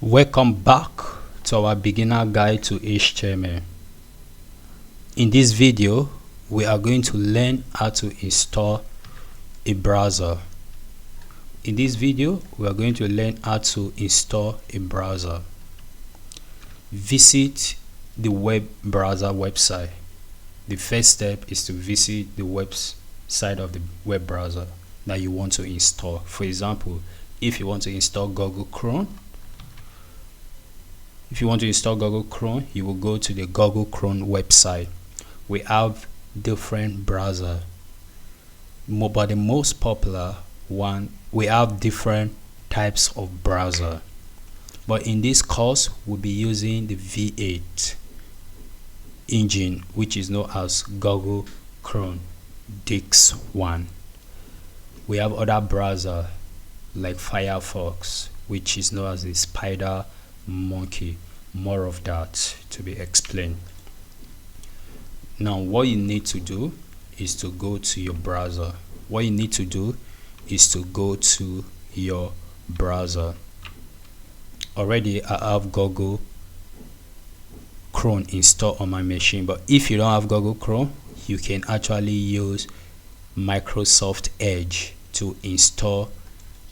Welcome back to our beginner guide to HTML. In this video, we are going to learn how to install a browser. In this video, we are going to learn how to install a browser. Visit the web browser website. The first step is to visit the website of the web browser that you want to install. For example, if you want to install Google Chrome, you will go to the Google Chrome website. We have different browsers, but the most popular one, we have different types of browser. But in this course, we'll be using the V8 engine, which is known as Google Chrome DX1. We have other browsers like Firefox, which is known as the Spider Monkey. More of that to be explained. Now what you need to do is to go to your browser. Already I have Google Chrome installed on my machine, but if you don't have Google Chrome, you can actually use Microsoft Edge to install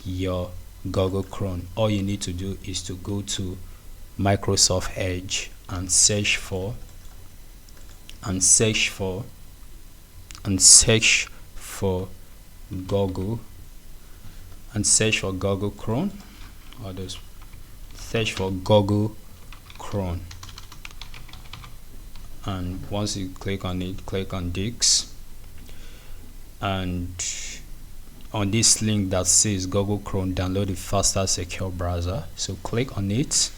your Google Chrome. All you need to do is to go to Microsoft Edge and search for Google Chrome, or just search for Google Chrome, and once you click on it, click on DX, and on this link that says Google Chrome, download the faster secure browser. So click on it,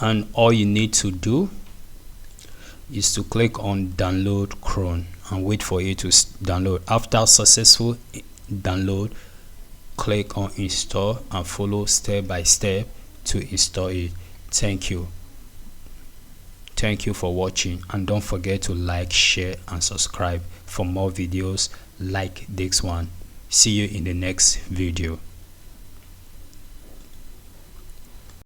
and all you need to do is to click on download Chrome and wait for it to download. After successful download, click on install and follow step by step to install it. Thank you for watching, and don't forget to like, share and subscribe for more videos like this one. See you in the next video.